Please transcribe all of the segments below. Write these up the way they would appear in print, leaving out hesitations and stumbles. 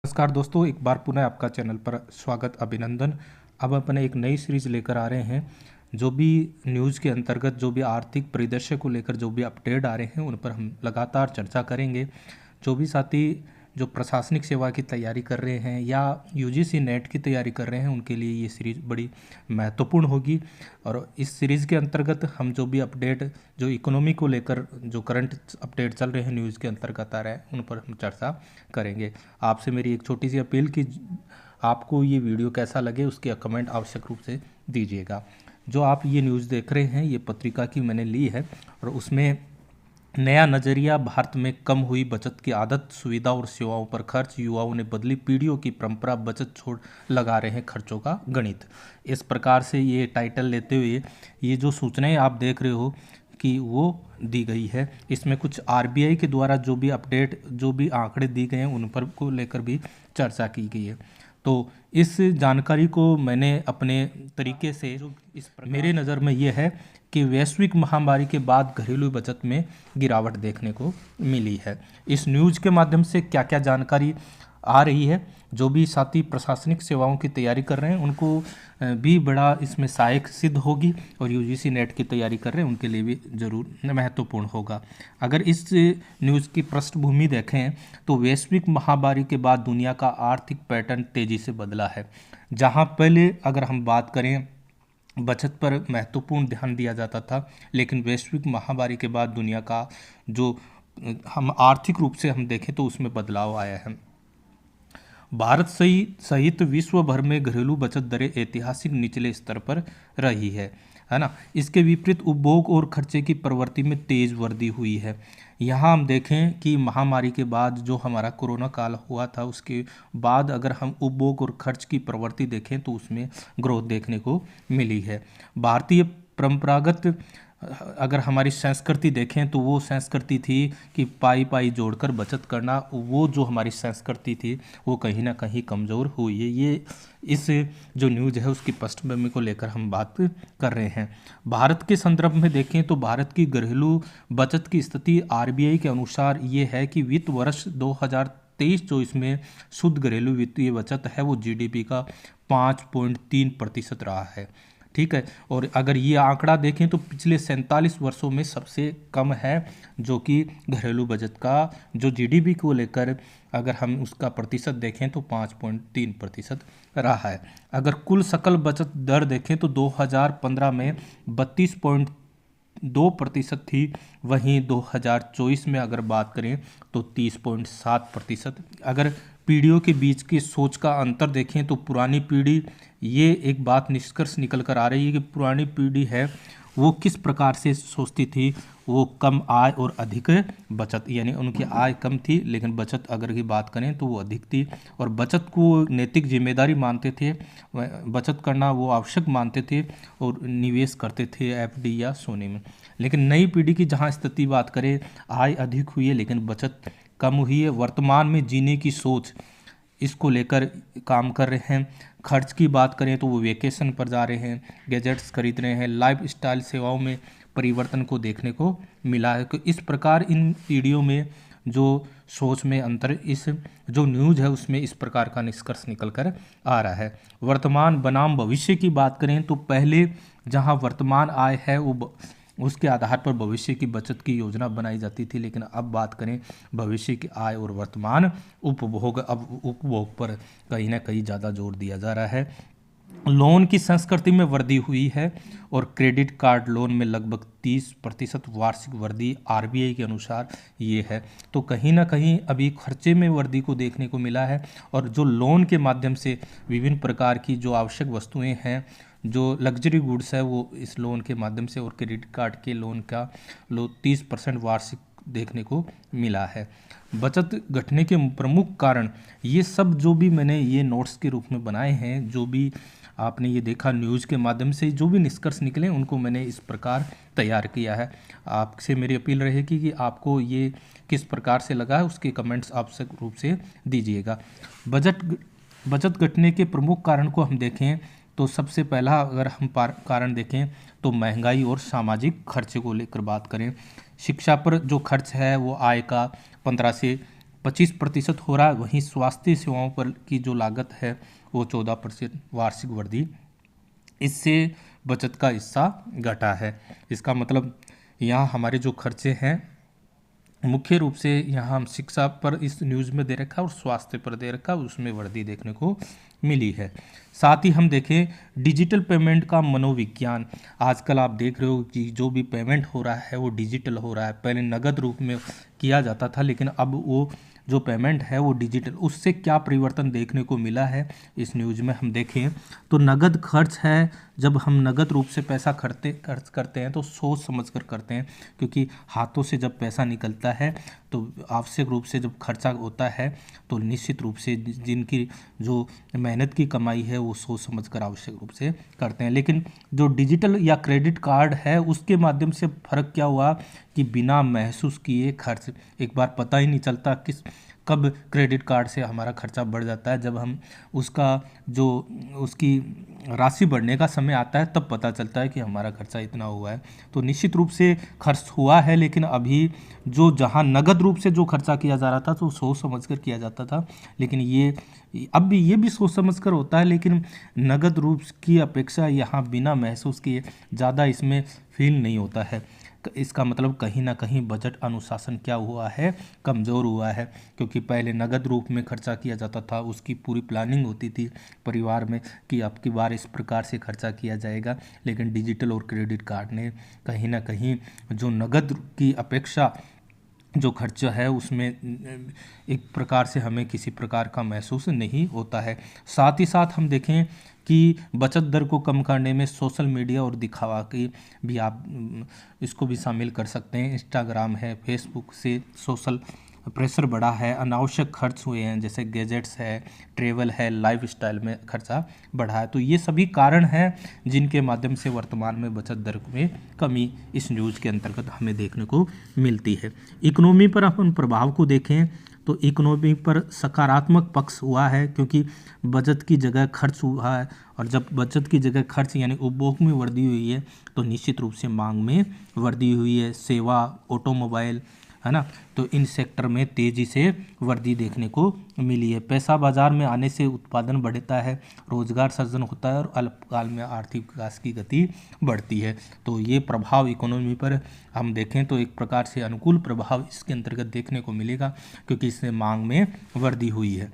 नमस्कार दोस्तों, एक बार पुनः आपका चैनल पर स्वागत, अभिनंदन। अब अपने एक नई सीरीज लेकर आ रहे हैं। जो भी न्यूज़ के अंतर्गत जो भी आर्थिक परिदृश्य को लेकर जो भी अपडेट आ रहे हैं उन पर हम लगातार चर्चा करेंगे। जो भी साथी जो प्रशासनिक सेवा की तैयारी कर रहे हैं या यूजीसी नेट की तैयारी कर रहे हैं उनके लिए ये सीरीज़ बड़ी महत्वपूर्ण होगी। और इस सीरीज़ के अंतर्गत हम जो भी अपडेट जो इकोनॉमी को लेकर जो करंट अपडेट चल रहे हैं न्यूज़ के अंतर्गत आ रहे हैं उन पर हम चर्चा करेंगे। आपसे मेरी एक छोटी सी अपील कि आपको ये वीडियो कैसा लगे उसके कमेंट आवश्यक रूप से दीजिएगा। जो आप ये न्यूज़ देख रहे हैं ये पत्रिका की मैंने ली है और उसमें नया नजरिया, भारत में कम हुई बचत की आदत, सुविधा और सेवाओं पर खर्च, युवाओं ने बदली पीढ़ियों की परंपरा, बचत छोड़ लगा रहे हैं खर्चों का गणित। इस प्रकार से ये टाइटल लेते हुए ये जो सूचनाएं आप देख रहे हो कि वो दी गई है। इसमें कुछ आरबीआई के द्वारा जो भी अपडेट जो भी आंकड़े दिए गए हैं उन पर को लेकर भी चर्चा की गई है। तो इस जानकारी को मैंने अपने तरीके से मेरे नज़र में ये है कि वैश्विक महामारी के बाद घरेलू बचत में गिरावट देखने को मिली है। इस न्यूज़ के माध्यम से क्या क्या जानकारी आ रही है, जो भी साथी प्रशासनिक सेवाओं की तैयारी कर रहे हैं उनको भी बड़ा इसमें सहायक सिद्ध होगी और यूजीसी नेट की तैयारी कर रहे हैं उनके लिए भी जरूर महत्वपूर्ण होगा। अगर इस न्यूज़ की पृष्ठभूमि देखें तो वैश्विक महामारी के बाद दुनिया का आर्थिक पैटर्न तेज़ी से बदला है। जहां पहले अगर हम बात करें बचत पर महत्वपूर्ण ध्यान दिया जाता था, लेकिन वैश्विक महामारी के बाद दुनिया का जो हम आर्थिक रूप से हम देखें तो उसमें बदलाव आया है। भारत सहित विश्व भर में घरेलू बचत दरें ऐतिहासिक निचले स्तर पर रही है ना। इसके विपरीत उपभोग और खर्चे की प्रवृत्ति में तेज वृद्धि हुई है। यहाँ हम देखें कि महामारी के बाद जो हमारा कोरोना काल हुआ था उसके बाद अगर हम उपभोग और खर्च की प्रवृत्ति देखें तो उसमें ग्रोथ देखने को मिली है। भारतीय परंपरागत अगर हमारी संस्कृति देखें तो वो संस्कृति थी कि पाई पाई जोड़कर बचत करना, वो जो हमारी संस्कृति थी वो कहीं ना कहीं कमज़ोर हुई है। ये इस जो न्यूज़ है उसकी पृष्ठभूमि को लेकर हम बात कर रहे हैं। भारत के संदर्भ में देखें तो भारत की घरेलू बचत की स्थिति आरबीआई के अनुसार ये है कि वित्त वर्ष 2023-24 में शुद्ध घरेलू वित्तीय बचत है वो जीडीपी का 5.3% रहा है। ठीक है, और अगर ये आंकड़ा देखें तो पिछले 47 वर्षों में सबसे कम है, जो कि घरेलू बजट का जो जीडीपी को लेकर अगर हम उसका प्रतिशत देखें तो 5.3% रहा है। अगर कुल सकल बचत दर देखें तो 2015 में 32.2% थी, वहीं 2024 में अगर बात करें तो 30.7%। अगर पीढ़ियों के बीच की सोच का अंतर देखें तो पुरानी पीढ़ी, ये एक बात निष्कर्ष निकल कर आ रही है कि पुरानी पीढ़ी है वो किस प्रकार से सोचती थी, वो कम आय और अधिक बचत, यानी उनकी आय कम थी लेकिन बचत अगर की बात करें तो वो अधिक थी और बचत को नैतिक जिम्मेदारी मानते थे, बचत करना वो आवश्यक मानते थे और निवेश करते थे एफडी या सोने में। लेकिन नई पीढ़ी की जहाँ स्थिति बात करें, आय अधिक हुई है लेकिन बचत कम हुई है। वर्तमान में जीने की सोच इसको लेकर काम कर रहे हैं। खर्च की बात करें तो वो वेकेशन पर जा रहे हैं, गैजेट्स खरीद रहे हैं, लाइफ स्टाइल सेवाओं में परिवर्तन को देखने को मिला है। तो इस प्रकार इन पीढ़ियों में जो सोच में अंतर, इस जो न्यूज़ है उसमें इस प्रकार का निष्कर्ष निकल कर आ रहा है। वर्तमान बनाम भविष्य की बात करें तो पहले जहां वर्तमान आय है वो उसके आधार पर भविष्य की बचत की योजना बनाई जाती थी, लेकिन अब बात करें भविष्य की आय और वर्तमान उपभोग, अब उपभोग पर कहीं ना कहीं ज़्यादा जोर दिया जा रहा है। लोन की संस्कृति में वृद्धि हुई है और क्रेडिट कार्ड लोन में लगभग 30% वार्षिक वृद्धि आरबीआई के अनुसार ये है। तो कहीं ना कहीं अभी खर्चे में वृद्धि को देखने को मिला है और जो लोन के माध्यम से विभिन्न प्रकार की जो आवश्यक वस्तुएं हैं, जो लग्जरी गुड्स है, वो इस लोन के माध्यम से और क्रेडिट कार्ड के लोन का 30% वार्षिक देखने को मिला है। बचत घटने के प्रमुख कारण ये सब जो भी मैंने ये नोट्स के रूप में बनाए हैं, जो भी आपने ये देखा न्यूज़ के माध्यम से जो भी निष्कर्ष निकले उनको मैंने इस प्रकार तैयार किया है। आपसे मेरी अपील रहेगी कि आपको ये किस प्रकार से लगा है उसके कमेंट्स आवश्यक रूप से दीजिएगा। बचत घटने के प्रमुख कारण को हम देखें तो सबसे पहला अगर हम कारण देखें तो महंगाई और सामाजिक खर्चे को लेकर बात करें। शिक्षा पर जो खर्च है वो आय का 15 से 25% हो रहा है। वहीं स्वास्थ्य सेवाओं पर की जो लागत है वो 14% वार्षिक वृद्धि, इससे बचत का हिस्सा घटा है। इसका मतलब यहाँ हमारे जो खर्चे हैं मुख्य रूप से यहाँ हम शिक्षा पर इस न्यूज़ में दे रखा है और स्वास्थ्य पर दे रखा है, उसमें वृद्धि देखने को मिली है। साथ ही हम देखें डिजिटल पेमेंट का मनोविज्ञान। आजकल आप देख रहे हो कि जो भी पेमेंट हो रहा है वो डिजिटल हो रहा है। पहले नगद रूप में किया जाता था, लेकिन अब वो जो पेमेंट है वो डिजिटल। उससे क्या परिवर्तन देखने को मिला है इस न्यूज़ में हम देखें तो नगद खर्च है, जब हम नगद रूप से पैसा खर्च करते हैं तो सोच समझ कर करते हैं, क्योंकि हाथों से जब पैसा निकलता है तो आवश्यक रूप से जब खर्चा होता है तो निश्चित रूप से जिनकी जो मेहनत की कमाई है वो सोच समझ कर आवश्यक रूप से करते हैं। लेकिन जो डिजिटल या क्रेडिट कार्ड है उसके माध्यम से फ़र्क क्या हुआ कि बिना महसूस किए खर्च, एक बार पता ही नहीं चलता कब क्रेडिट कार्ड से हमारा खर्चा बढ़ जाता है। जब हम उसकी राशि बढ़ने का समय आता है तब पता चलता है कि हमारा खर्चा इतना हुआ है। तो निश्चित रूप से खर्च हुआ है, लेकिन अभी जहाँ नगद रूप से जो खर्चा किया जा रहा था तो सोच समझ कर किया जाता था, लेकिन अब भी ये भी सोच समझ कर होता है, लेकिन नगद रूप की अपेक्षा यहाँ बिना महसूस किए ज़्यादा इसमें फील नहीं होता है। इसका मतलब कहीं ना कहीं बजट अनुशासन क्या हुआ है, कमज़ोर हुआ है। क्योंकि पहले नगद रूप में खर्चा किया जाता था, उसकी पूरी प्लानिंग होती थी परिवार में कि अब की बार इस प्रकार से खर्चा किया जाएगा। लेकिन डिजिटल और क्रेडिट कार्ड ने कहीं ना कहीं जो नगद की अपेक्षा जो खर्चा है उसमें एक प्रकार से हमें किसी प्रकार का महसूस नहीं होता है। साथ ही साथ हम देखें कि बचत दर को कम करने में सोशल मीडिया और दिखावा की भी आप इसको भी शामिल कर सकते हैं। इंस्टाग्राम है, फेसबुक से सोशल प्रेशर बढ़ा है, अनावश्यक खर्च हुए हैं, जैसे गैजेट्स है, ट्रेवल है, लाइफस्टाइल में खर्चा बढ़ा है। तो ये सभी कारण हैं जिनके माध्यम से वर्तमान में बचत दर में कमी इस न्यूज़ के अंतर्गत हमें देखने को मिलती है। इकोनॉमी पर अपन प्रभाव को देखें तो इकोनॉमी पर सकारात्मक पक्ष हुआ है, क्योंकि बचत की जगह खर्च हुआ है, और जब बचत की जगह खर्च यानी उपभोग में वृद्धि हुई है तो निश्चित रूप से मांग में वृद्धि हुई है। सेवा, ऑटोमोबाइल, है ना, तो इन सेक्टर में तेज़ी से वृद्धि देखने को मिली है। पैसा बाजार में आने से उत्पादन बढ़ता है, रोजगार सृजन होता है और अल्पकाल में आर्थिक विकास की गति बढ़ती है। तो ये प्रभाव इकोनॉमी पर हम देखें तो एक प्रकार से अनुकूल प्रभाव इसके अंतर्गत देखने को मिलेगा, क्योंकि इससे मांग में वृद्धि हुई है।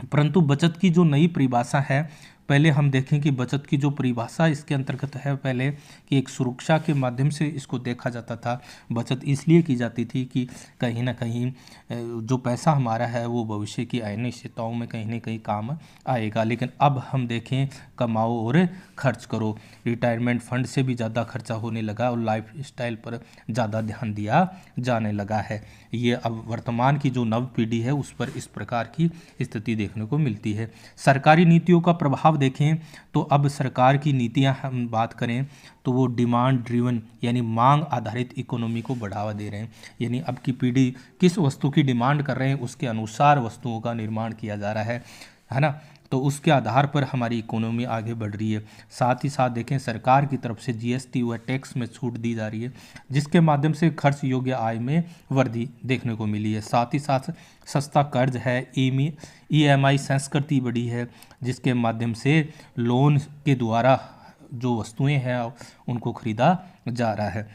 परंतु बचत की जो नई परिभाषा है, पहले हम देखें कि बचत की जो परिभाषा इसके अंतर्गत है पहले कि एक सुरक्षा के माध्यम से इसको देखा जाता था। बचत इसलिए की जाती थी कि कहीं ना कहीं जो पैसा हमारा है वो भविष्य की अनिश्चितताओं में कहीं ना कहीं काम आएगा। लेकिन अब हम देखें कमाओ और खर्च करो, रिटायरमेंट फंड से भी ज़्यादा खर्चा होने लगा और लाइफ स्टाइल पर ज़्यादा ध्यान दिया जाने लगा है। ये अब वर्तमान की जो नव पीढ़ी है उस पर इस प्रकार की स्थिति देखने को मिलती है। सरकारी नीतियों का प्रभाव देखें तो अब सरकार की नीतियां हम बात करें तो वो डिमांड ड्रिवन यानी मांग आधारित इकोनॉमी को बढ़ावा दे रहे हैं। यानी अब की पीढ़ी किस वस्तु की डिमांड कर रहे हैं उसके अनुसार वस्तुओं का निर्माण किया जा रहा है ना, तो उसके आधार पर हमारी इकोनॉमी आगे बढ़ रही है। साथ ही साथ देखें सरकार की तरफ से जीएसटी व टैक्स में छूट दी जा रही है, जिसके माध्यम से खर्च योग्य आय में वृद्धि देखने को मिली है। साथ ही साथ सस्ता कर्ज है, ईएमआई संस्कृति बढ़ी है, जिसके माध्यम से लोन के द्वारा जो वस्तुएं हैं उनको खरीदा जा रहा है।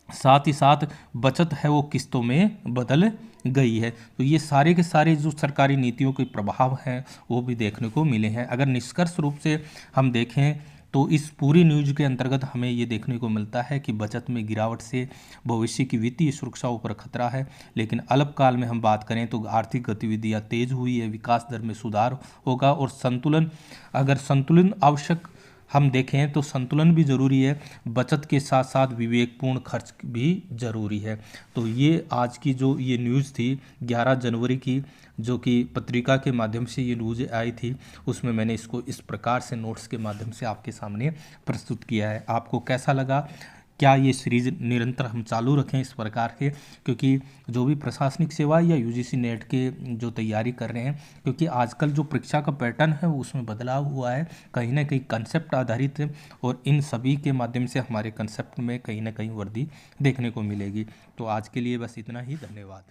साथ ही साथ बचत है वो किस्तों में बदल गई है। तो ये सारे के सारे जो सरकारी नीतियों के प्रभाव हैं वो भी देखने को मिले हैं। अगर निष्कर्ष रूप से हम देखें तो इस पूरी न्यूज के अंतर्गत हमें ये देखने को मिलता है कि बचत में गिरावट से भविष्य की वित्तीय सुरक्षाओं पर खतरा है। लेकिन अल्पकाल में हम बात करें तो आर्थिक गतिविधियाँ तेज हुई है, विकास दर में सुधार होगा और संतुलन आवश्यक हम देखें तो संतुलन भी ज़रूरी है, बचत के साथ साथ विवेकपूर्ण खर्च भी ज़रूरी है। तो ये आज की जो ये न्यूज़ थी 11 जनवरी की, जो कि पत्रिका के माध्यम से ये न्यूज़ आई थी, उसमें मैंने इसको इस प्रकार से नोट्स के माध्यम से आपके सामने प्रस्तुत किया है। आपको कैसा लगा? क्या ये सीरीज़ निरंतर हम चालू रखें इस प्रकार के, क्योंकि जो भी प्रशासनिक सेवा या यूजीसी नेट के जो तैयारी कर रहे हैं, क्योंकि आजकल जो परीक्षा का पैटर्न है उसमें बदलाव हुआ है, कहीं ना कहीं कंसेप्ट आधारित है और इन सभी के माध्यम से हमारे कंसेप्ट में कहीं ना कहीं वृद्धि देखने को मिलेगी। तो आज के लिए बस इतना ही, धन्यवाद।